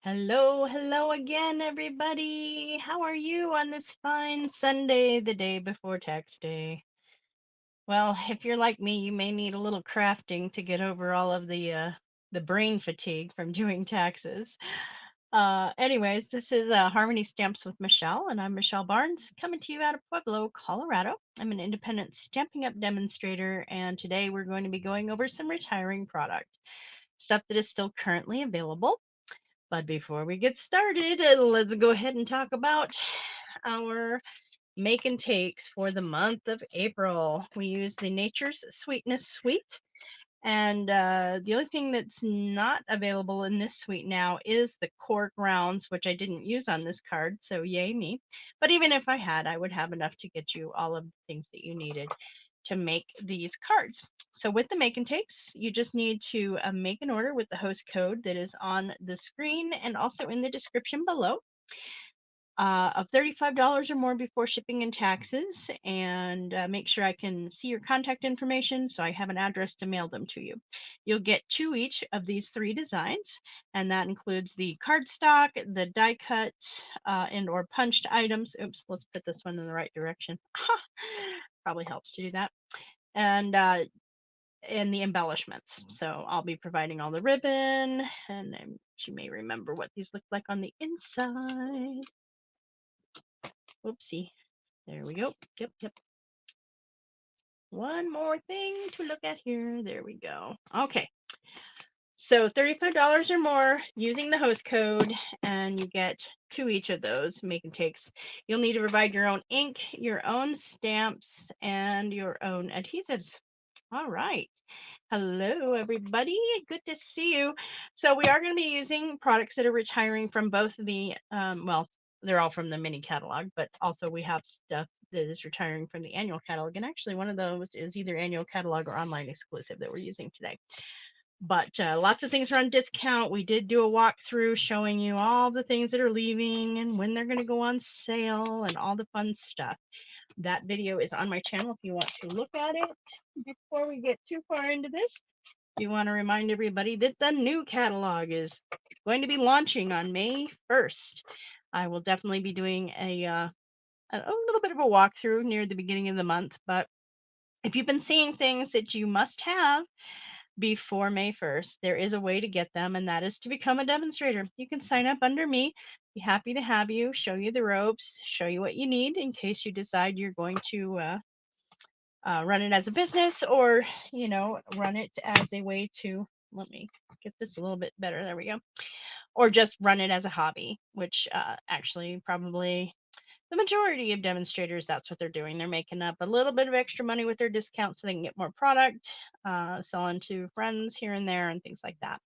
Hello, hello again, everybody. How are you on this fine Sunday, the day before tax day? Well, if you're like me, you may need a little crafting to get over all of the brain fatigue from doing taxes. Anyways, this is Harmony Stamps with Michelle, and I'm Michelle Barnes, coming to you out of Pueblo, Colorado. I'm an independent Stampin' Up! Demonstrator, and today we're going to be going over some retiring product, stuff that is still currently available. But before we get started, let's go ahead and talk about our make and takes for the month of April. We use the Nature's Sweetness Suite. And the only thing that's not available in this suite now is the cork rounds, which I didn't use on this card. So yay me. But even if I had, I would have enough to get you all of the things that you needed to make these cards. So with the make and takes, you just need to make an order with the host code that is on the screen and also in the description below, of $35 or more before shipping and taxes, and make sure I can see your contact information so I have an address to mail them to you. You'll get two each of these three designs, and that includes the cardstock, the die cut, and or punched items. Oops, let's put this one in the right direction. Probably helps to do that. And the embellishments. So I'll be providing all the ribbon, and you may remember what these look like on the inside. Whoopsie. There we go. Yep, yep. One more thing to look at here. There we go. Okay. So $35 or more using the host code, and you get two each of those make and takes. You'll need to provide your own ink, your own stamps, and your own adhesives. All right. Hello, everybody. Good to see you. So we are going to be using products that are retiring from both the, well, they're all from the mini catalog, but also we have stuff that is retiring from the annual catalog. And actually, one of those is either annual catalog or online exclusive that we're using today. But lots of things are on discount. We did do a walkthrough showing you all the things that are leaving and when they're going to go on sale and all the fun stuff. That video is on my channel if you want to look at it. Before we get too far into this, we want to remind everybody that the new catalog is going to be launching on May 1st. I will definitely be doing a little bit of a walkthrough near the beginning of the month, but if you've been seeing things that you must have before May 1st, there is a way to get them, and that is to become a demonstrator. You can sign up under me. Be happy to have you, show you the ropes, show you what you need in case you decide you're going to run it as a business, or run it as a way to, let me get this a little bit better, there we go, or just run it as a hobby, which actually probably the majority of demonstrators, that's what they're doing. They're making up a little bit of extra money with their discounts so they can get more product, selling to friends here and there and things like that.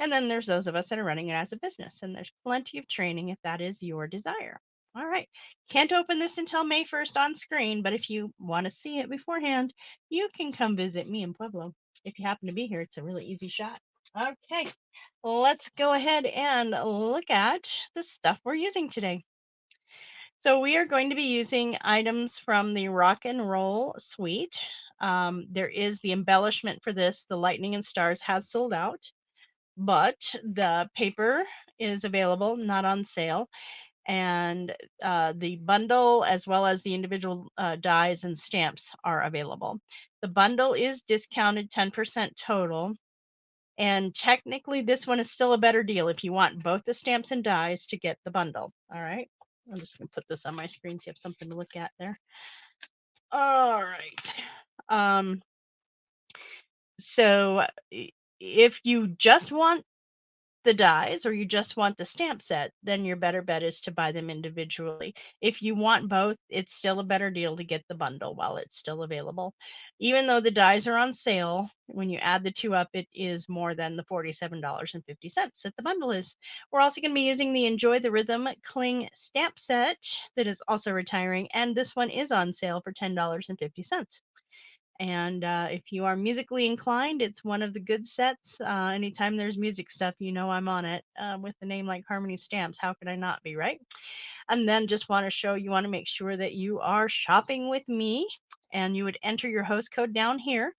And then there's those of us that are running it as a business, and there's plenty of training if that is your desire. All right. Can't open this until May 1st on screen, but if you want to see it beforehand, you can come visit me in Pueblo. If you happen to be here, it's a really easy shot. Okay, let's go ahead and look at the stuff we're using today. So we are going to be using items from the Rock and Roll Suite. There is the embellishment for this. The Lightning and Stars has sold out, but the paper is available, not on sale. And the bundle as well as the individual dies and stamps are available. The bundle is discounted 10% total. And technically, this one is still a better deal if you want both the stamps and dies to get the bundle. All right. I'm just going to put this on my screen so you have something to look at there. All right. So if you just want the dies or you just want the stamp set, then your better bet is to buy them individually. If you want both, it's still a better deal to get the bundle while it's still available. Even though the dies are on sale, when you add the two up, it is more than the $47.50 that the bundle is. We're also going to be using the Enjoy the Rhythm Cling stamp set that is also retiring, and this one is on sale for $10.50. And if you are musically inclined, it's one of the good sets. Anytime there's music stuff, I'm on it. With a name like Harmony Stamps, how could I not be, right? And then just want to make sure that you are shopping with me, and you would enter your host code down here,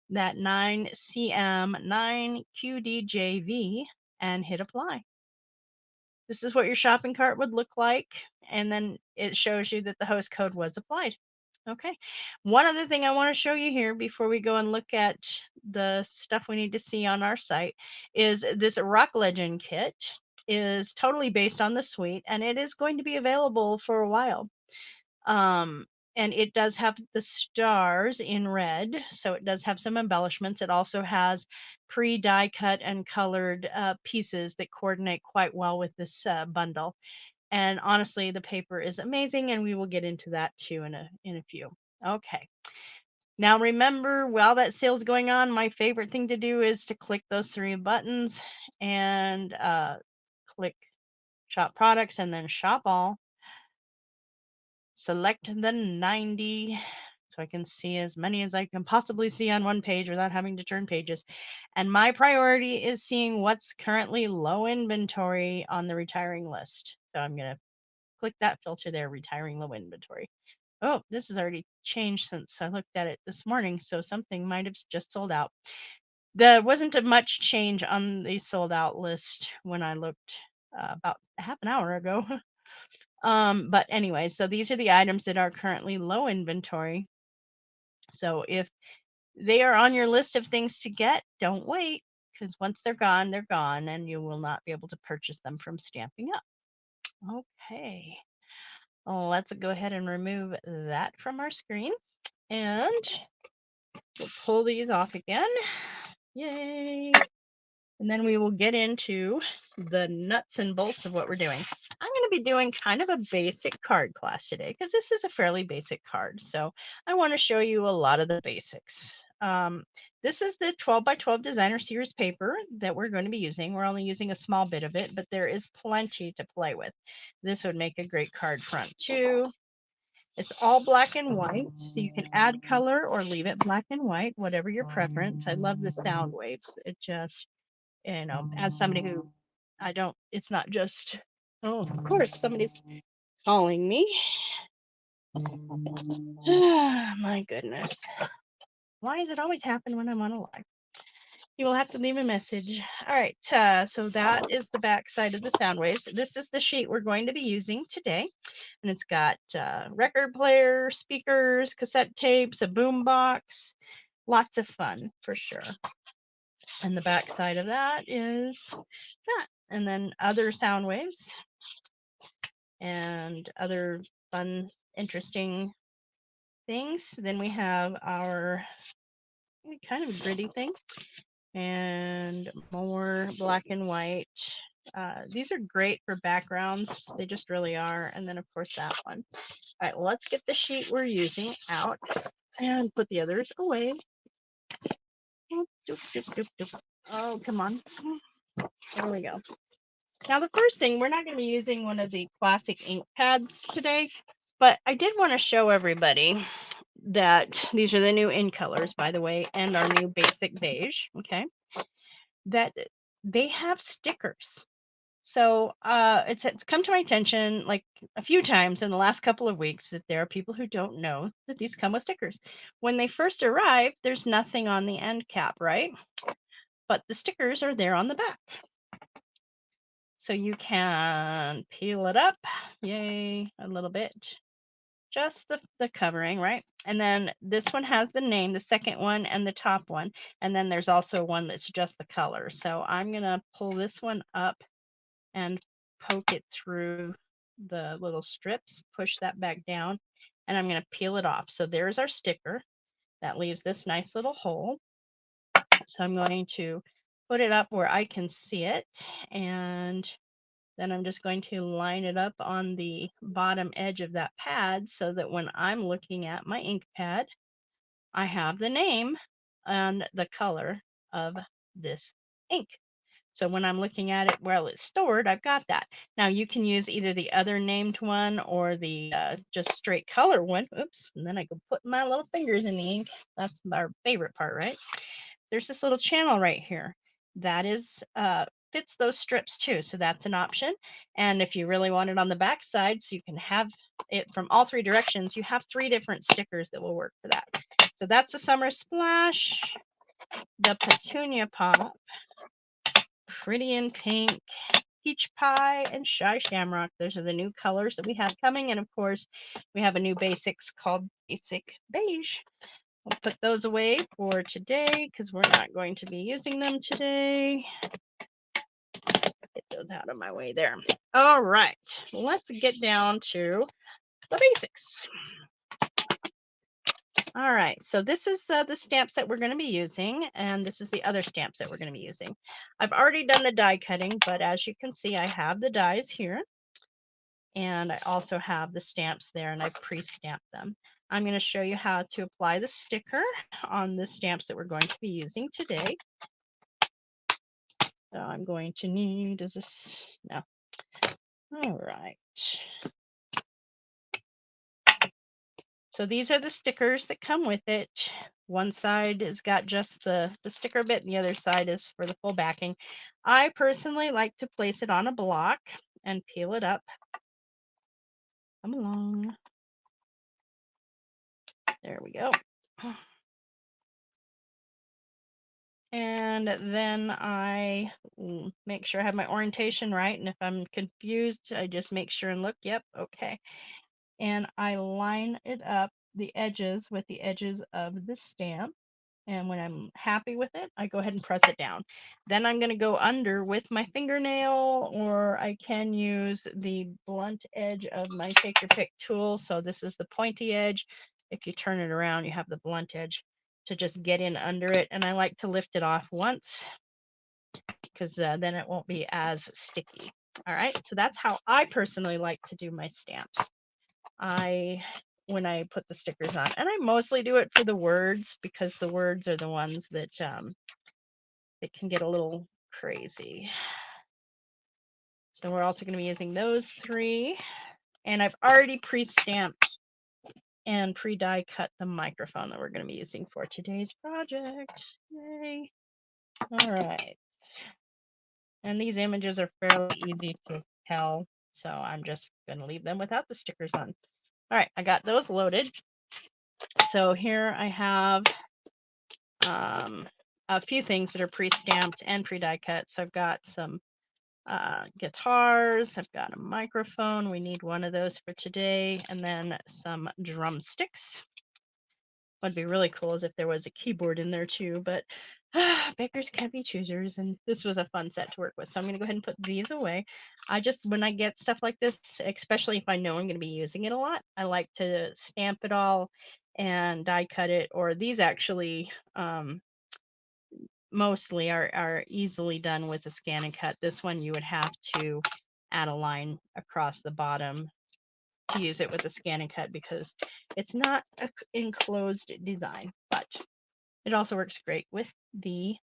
that 9CM9QDJV, and hit apply. This is what your shopping cart would look like. And then it shows you that the host code was applied. Okay. One other thing I want to show you here before we go and look at the stuff we need to see on our site is this Rock Legend kit is totally based on the suite, and it is going to be available for a while. And it does have the stars in red, so it does have some embellishments. It also has pre-die cut and colored pieces that coordinate quite well with this bundle. And honestly, the paper is amazing, and we will get into that too in a few. Okay. Now remember, while that sale's going on, my favorite thing to do is to click those 3 buttons and click shop products and then shop all. Select the 90 so I can see as many as I can possibly see on one page without having to turn pages. And my priority is seeing what's currently low inventory on the retiring list. So I'm going to click that filter there, retiring low inventory. Oh, this has already changed since I looked at it this morning, so something might have just sold out. There wasn't a much change on the sold out list when I looked about half an hour ago. But anyway, so these are the items that are currently low inventory. So if they are on your list of things to get, don't wait, because once they're gone, and you will not be able to purchase them from Stamping Up. Okay. Let's go ahead and remove that from our screen, and we'll pull these off again. Yay. And then we will get into the nuts and bolts of what we're doing. I'm going to be doing kind of a basic card class today because this is a fairly basic card. So I want to show you a lot of the basics. This is the 12 by 12 designer series paper that we're going to be using. We're only using a small bit of it, but there is plenty to play with. This would make a great card front too. It's all black and white, so you can add color or leave it black and white, whatever your preference. I love the sound waves. It just, as somebody who it's not just, oh, of course, somebody's calling me. My goodness. Why does it always happen when I'm on a live? You will have to leave a message. All right, so that is the back side of the sound waves. This is the sheet we're going to be using today. And it's got record player, speakers, cassette tapes, a boom box. Lots of fun for sure. And the back side of that is that. And then other sound waves and other fun, interesting things. Then we have our kind of gritty thing and more black and white. These are great for backgrounds. They just really are. And then, of course, that one. All right, well, let's get the sheet we're using out and put the others away. Oh, come on. There we go. Now, the first thing, we're not going to be using one of the classic ink pads today, but I did want to show everybody that these are the new in colors, by the way, and our new basic beige, okay, that they have stickers. So it's come to my attention like a few times in the last couple of weeks that there are people who don't know that these come with stickers. When they first arrive, there's nothing on the end cap, right? But the stickers are there on the back. So you can peel it up, yay, a little bit. Just the covering, right? And then this one has the name, the second one and the top one. And then there's also one that's just the color. So I'm going to pull this one up and poke it through the little strips, push that back down, and I'm going to peel it off. So there's our sticker. That leaves this nice little hole. So I'm going to put it up where I can see it, and then I'm just going to line it up on the bottom edge of that pad so that when I'm looking at my ink pad, I have the name and the color of this ink. So when I'm looking at it while it's stored, I've got that. Now you can use either the other named one or the just straight color one. Oops, and then I can put my little fingers in the ink. That's our favorite part, right? There's this little channel right here. That is fits those strips too, so that's an option. And if you really want it on the back side, so you can have it from all 3 directions, you have 3 different stickers that will work for that. So that's the Summer Splash, the Petunia Pop, Pretty in Pink, Peach Pie and Shy Shamrock. Those are the new colors that we have coming. And of course, we have a new basics called Basic Beige. We'll put those away for today because we're not going to be using them today. Get those out of my way there. All right, let's get down to the basics. All right, so this is the stamps that we're going to be using, and this is the other stamps that we're going to be using. I've already done the die cutting, but as you can see, I have the dies here, and I also have the stamps there, and I've pre-stamped them. I'm going to show you how to apply the sticker on the stamps that we're going to be using today. So I'm going to need, is this, no. All right. So these are the stickers that come with it. One side has got just the sticker bit, and the other side is for the full backing. I personally like to place it on a block and peel it up. Come along. There we go. And then I make sure I have my orientation right. And if I'm confused, I just make sure and look. Yep, okay. And I line it up, the edges with the edges of the stamp. And when I'm happy with it, I go ahead and press it down. Then I'm going to go under with my fingernail, or I can use the blunt edge of my take your pick tool. So this is the pointy edge. If you turn it around, you have the blunt edge to just get in under it. And I like to lift it off once because then it won't be as sticky. All right, so that's how I personally like to do my stamps. When I put the stickers on, and I mostly do it for the words because the words are the ones that that can get a little crazy. So we're also going to be using those three, and I've already pre-stamped and pre-die cut the microphone that we're going to be using for today's project. Yay! All right, and these images are fairly easy to tell, so I'm just going to leave them without the stickers on. All right, I got those loaded. So here I have a few things that are pre-stamped and pre-die cut. So I've got some guitars, I've got a microphone, we need one of those for today, and then some drumsticks. What'd be really cool is if there was a keyboard in there too, but beggars can't be choosers, and this was a fun set to work with. So I'm going to go ahead and put these away. When I get stuff like this, especially if I know I'm going to be using it a lot, I like to stamp it all and die cut it, or these actually mostly are easily done with a scan and cut. This one you would have to add a line across the bottom to use it with a scan and cut because it's not an enclosed design, but it also works great with the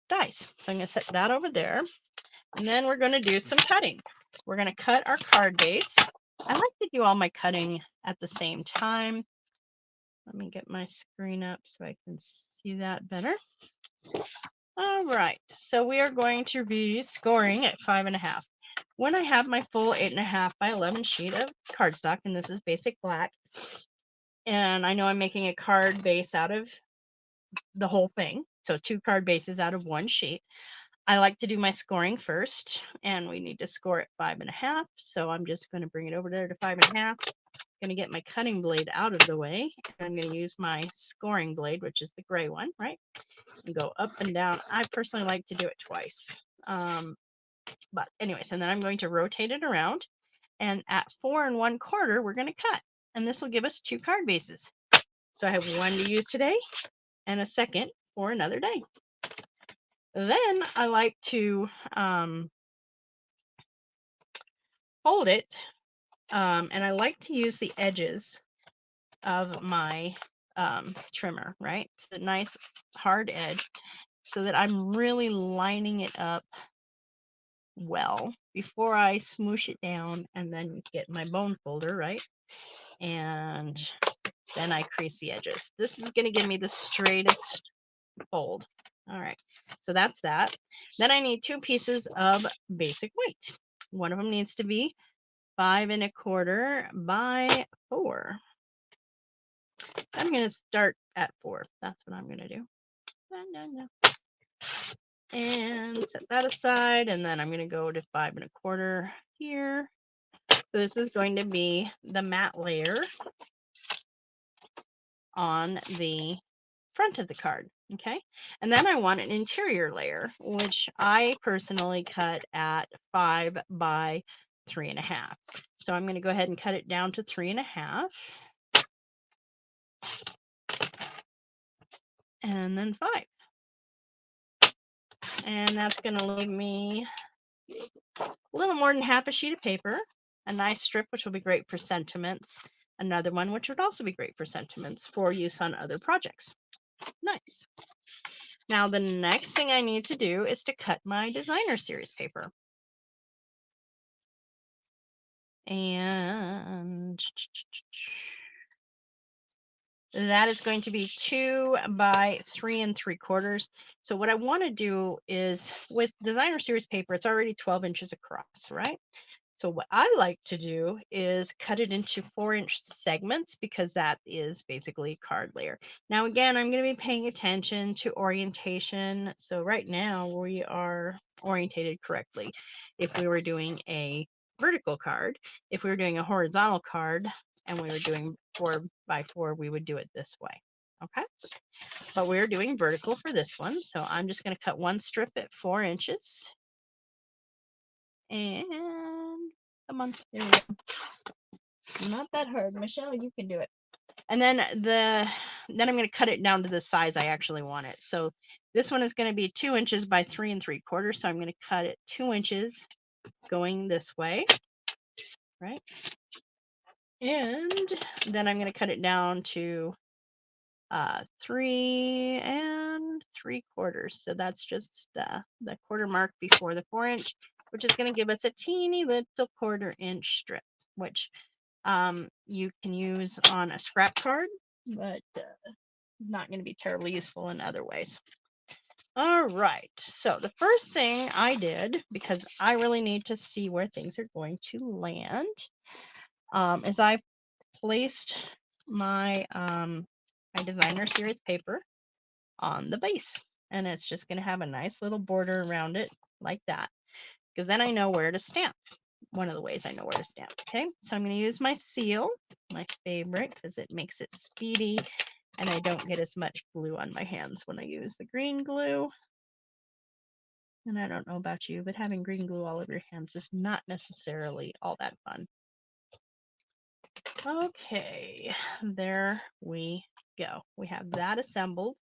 dies. So I'm going to set that over there, and then we're going to do some cutting. We're going to cut our card base. I like to do all my cutting at the same time. Let me get my screen up so I can see that better. All right, so we are going to be scoring at 5.5. When I have my full 8.5 by 11 sheet of cardstock, and this is basic black, and I know I'm making a card base out of the whole thing, so 2 card bases out of 1 sheet, I like to do my scoring first, and we need to score at 5.5, so I'm just going to bring it over there to 5.5. Going to get my cutting blade out of the way, and I'm going to use my scoring blade, which is the gray one, right? And go up and down. I personally like to do it twice. But anyways, and then I'm going to rotate it around, and at 4 1/4, we're going to cut, and this will give us 2 card bases. So I have one to use today and a second for another day. Then I like to fold it, and I like to use the edges of my trimmer, right? It's a nice hard edge so that I'm really lining it up well before I smoosh it down and then get my bone folder, right? And then I crease the edges. This is going to give me the straightest fold. All right, so that's that. Then I need 2 pieces of basic weight. One of them needs to be 5 1/4 by 4. I'm going to start at 4. That's what I'm going to do. No. and set that aside. And then I'm going to go to 5 1/4 here. So this is going to be the matte layer on the front of the card. Okay. And then I want an interior layer, which I personally cut at 5 by 3 1/2. So I'm going to go ahead and cut it down to 3 1/2. And then 5. And that's going to leave me a little more than half a sheet of paper, a nice strip, which will be great for sentiments, another one, which would also be great for sentiments for use on other projects. Nice. Now, the next thing I need to do is to cut my designer series paper. And that is going to be 2 by 3 3/4. So what I want to do is, with designer series paper, it's already 12 inches across, right? So what I like to do is cut it into 4-inch segments, because that is basically card layer. Now, again, I'm going to be paying attention to orientation. So right now we are orientated correctly. If we were doing a vertical card, if we were doing a horizontal card, and we were doing 4 by 4, we would do it this way. Okay. But we're doing vertical for this one. So I'm just going to cut one strip at 4 inches. And come on, there we go. Not that hard, Michelle. You can do it. And then I'm going to cut it down to the size I actually want it. So this one is going to be 2 inches by 3 3/4. So I'm going to cut it 2 inches going this way, right? And then I'm going to cut it down to 3 3/4. So that's just the quarter mark before the 4-inch, which is going to give us a teeny little 1/4 inch strip, which you can use on a scrap card, but not going to be terribly useful in other ways. All right, so the first thing I did, because I really need to see where things are going to land, is I placed my my designer series paper on the base, and it's just going to have a nice little border around it like that, because then I know where to stamp. One of the ways I know where to stamp. Okay, so I'm going to use my seal, my favorite, because it makes it speedy and I don't get as much glue on my hands when I use the green glue. And I don't know about you, but having green glue all over your hands is not necessarily all that fun. Okay, there we go. We have that assembled.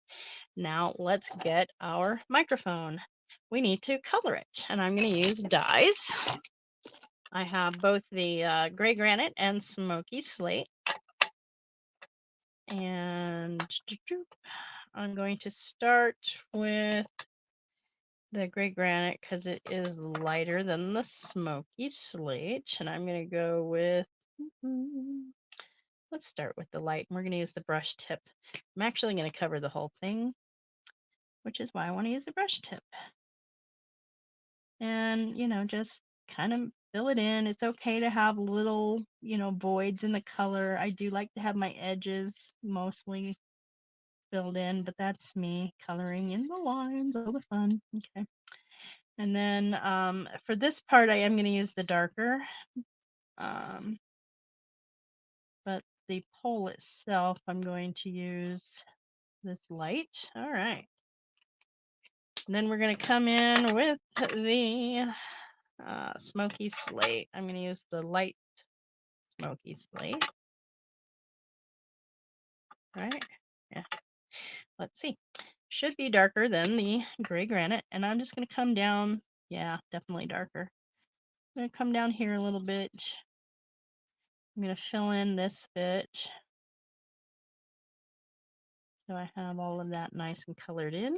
Now let's get our microphone. We need to color it, and I'm going to use dyes. I have both the gray granite and smoky slate. And I'm going to start with the gray granite because it is lighter than the smoky slate. And I'm going to go with, let's start with the light. We're going to use the brush tip. I'm actually going to cover the whole thing, which is why I want to use the brush tip. And, just kind of fill it in. It's okay to have little, voids in the color. I do like to have my edges mostly filled in, but that's me coloring in the lines, all the fun. Okay. And then for this part, I am going to use the darker, but the pole itself, I'm going to use this light. All right. And then we're going to come in with the smoky slate. I'm going to use the light smoky slate. Right? Yeah. Let's see. Should be darker than the gray granite. And I'm just going to come down. Yeah, definitely darker. I'm going to come down here a little bit. I'm going to fill in this bit. So I have all of that nice and colored in.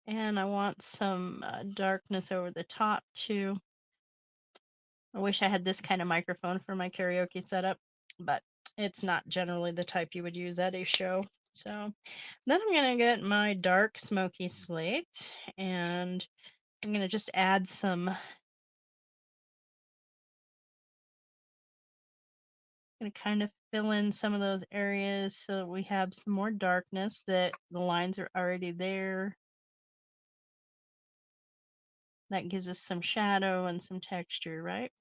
And I want some darkness over the top too. I wish I had this kind of microphone for my karaoke setup, but it's not generally the type you would use at a show. So then I'm going to get my dark smoky slate, and I'm going to just add some, going to kind of fill in some of those areas so that we have some more darkness, that the lines are already there. That gives us some shadow and some texture, right?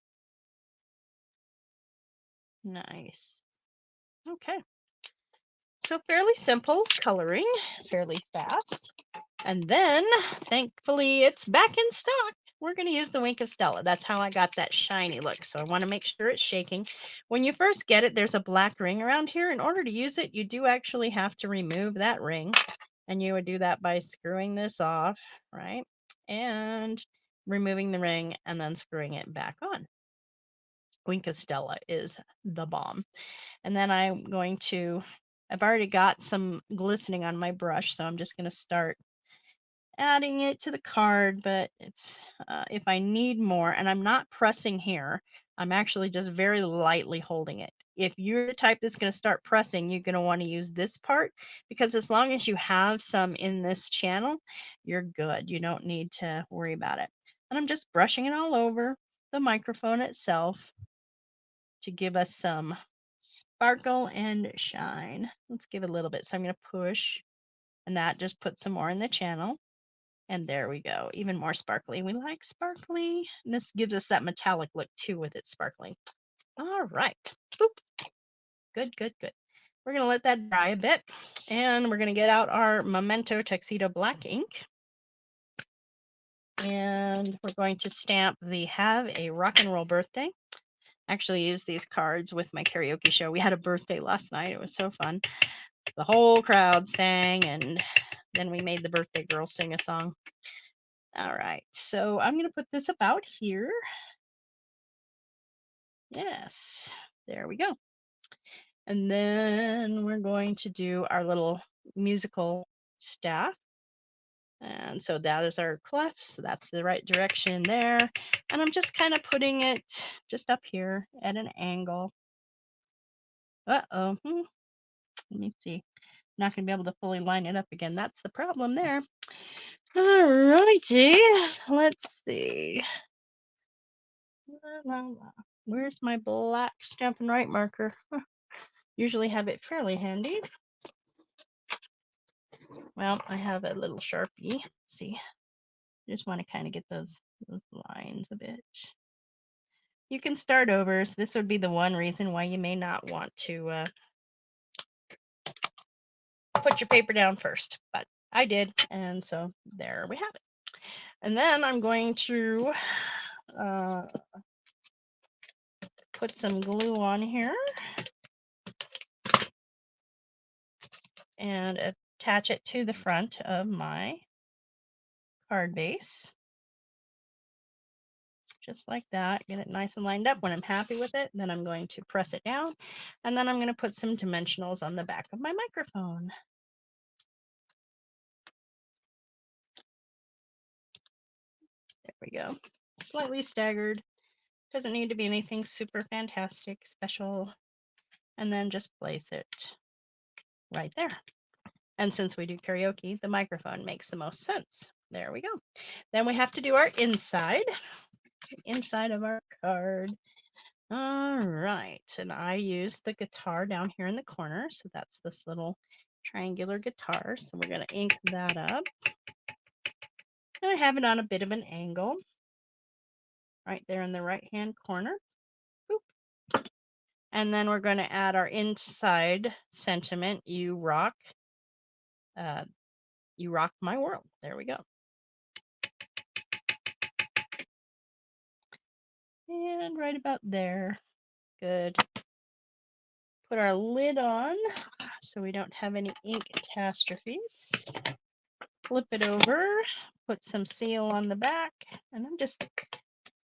Nice. Okay. So fairly simple coloring, fairly fast. And then, thankfully, it's back in stock. We're going to use the Wink of Stella. That's how I got that shiny look. So I want to make sure it's shaking. When you first get it, there's a black ring around here. In order to use it, you do actually have to remove that ring. And you would do that by screwing this off, right? And removing the ring and then screwing it back on. Wink of Stella is the bomb. And then I'm going to, I've already got some glistening on my brush, so I'm just going to start adding it to the card, but it's if I need more, and I'm not pressing here, I'm actually just very lightly holding it. If you're the type that's going to start pressing, you're going to want to use this part, because as long as you have some in this channel, you're good. You don't need to worry about it. And I'm just brushing it all over the microphone itself to give us some sparkle and shine. Let's give it a little bit. So I'm going to push, and that just puts some more in the channel. And there we go, even more sparkly. We like sparkly. And this gives us that metallic look too with it sparkling. All right. Boop. Good, good, good. We're going to let that dry a bit. And we're going to get out our Memento Tuxedo Black ink. And we're going to stamp the Have a Rock and Roll Birthday. I actually used these cards with my karaoke show. We had a birthday last night. It was so fun. The whole crowd sang, and then we made the birthday girl sing a song. All right, so I'm going to put this about here. Yes, there we go. And then we're going to do our little musical staff. And so that is our clefs. So that's the right direction there. And I'm just kind of putting it just up here at an angle. Uh-oh. Let me see. I'm not going to be able to fully line it up again. That's the problem there. All righty. Let's see. Where's my black Stampin' Right marker? Usually have it fairly handy. Well, I have a little Sharpie. Let's see. I just want to kind of get those lines a bit. You can start over. So this would be the one reason why you may not want to put your paper down first, but I did, and so there we have it. And then I'm going to put some glue on here and attach it to the front of my card base. Just like that. Get it nice and lined up. When I'm happy with it, then I'm going to press it down, and then I'm going to put some dimensionals on the back of my microphone. There we go. Slightly staggered. Doesn't need to be anything super fantastic, special. And then just place it right there. And since we do karaoke, the microphone makes the most sense. There we go. Then we have to do our inside of our card. All right, and I use the guitar down here in the corner. So that's this little triangular guitar. So we're going to ink that up. And I have it on a bit of an angle right there in the right-hand corner. Boop. And then we're going to add our inside sentiment, you rock my world. There we go. And right about there. Good. Put our lid on so we don't have any ink catastrophes. Flip it over, put some seal on the back, and I'm just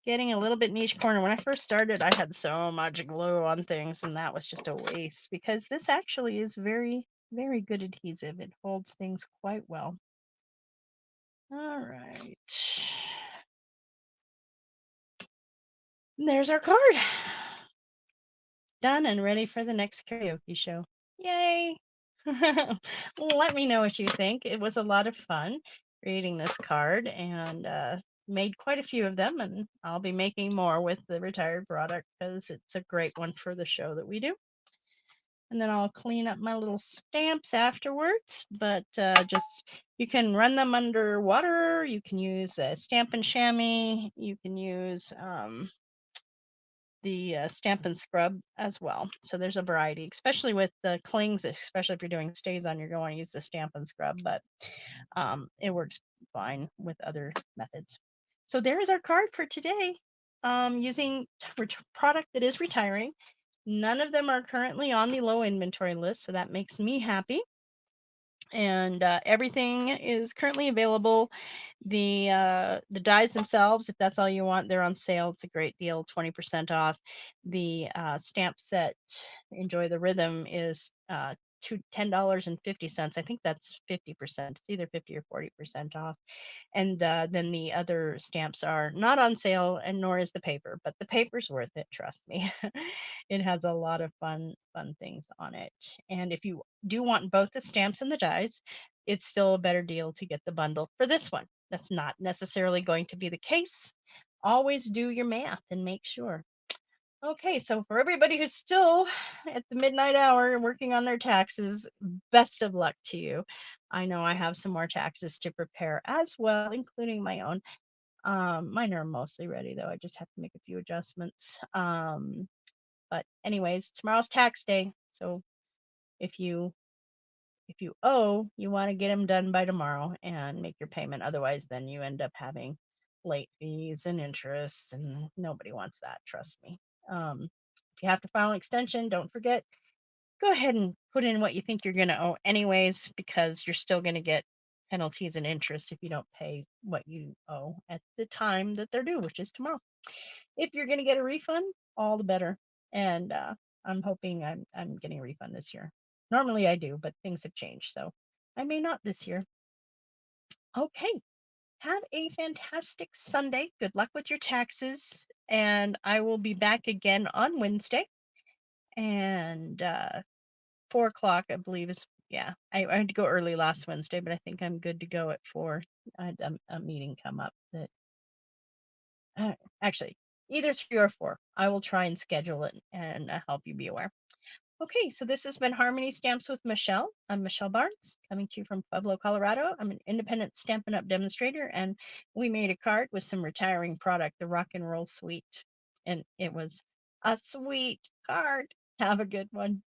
getting a little bit in each corner. When I first started, I had so much glue on things, and that was just a waste, because this actually is very, very good adhesive. It holds things quite well. All right. And there's our card. Done and ready for the next karaoke show. Yay! Let me know what you think. It was a lot of fun creating this card, and made quite a few of them, and I'll be making more with the retired product because it's a great one for the show that we do. and then I'll clean up my little stamps afterwards. But just you can run them under water. You can use Stampin' Chamois. You can use the Stampin' Scrub as well. So there's a variety, especially with the clings, especially if you're doing stays on, you're going to use the Stampin' Scrub, but it works fine with other methods. So there is our card for today, using product that is retiring. None of them are currently on the low inventory list, so that makes me happy. And everything is currently available. The dies themselves, if that's all you want, they're on sale. It's a great deal, 20% off. The stamp set, Enjoy the Rhythm, is $10.50. I think that's 50%. It's either 50 or 40% off. And then the other stamps are not on sale, and nor is the paper, but the paper's worth it, trust me. It has a lot of fun things on it. And if you do want both the stamps and the dies, it's still a better deal to get the bundle for this one. That's not necessarily going to be the case. Always do your math and make sure. Okay, so for everybody who's still at the midnight hour working on their taxes, best of luck to you. I know I have some more taxes to prepare as well, including my own. Mine are mostly ready though. I just have to make a few adjustments. But anyways, tomorrow's tax day. So if you owe, you want to get them done by tomorrow and make your payment. Otherwise, then you end up having late fees and interest, and nobody wants that, trust me. If you have to file an extension, don't forget, go ahead and put in what you think you're going to owe anyways, because you're still going to get penalties and interest if you don't pay what you owe at the time that they're due, which is tomorrow. If you're going to get a refund, all the better. And I'm hoping I'm getting a refund this year. Normally I do, but things have changed, so I may not this year. Okay. Have a fantastic Sunday. Good luck with your taxes. And I will be back again on Wednesday. And 4 o'clock, I believe, is, yeah. I had to go early last Wednesday, but I think I'm good to go at 4. I had a meeting come up that actually either 3 or 4. I will try and schedule it and help you be aware. Okay, so this has been Harmony Stamps with Michelle. I'm Michelle Barnes, coming to you from Pueblo, Colorado. I'm an independent Stampin' Up! Demonstrator, and we made a card with some retiring product, the Rock and Roll Suite. And it was a sweet card. Have a good one.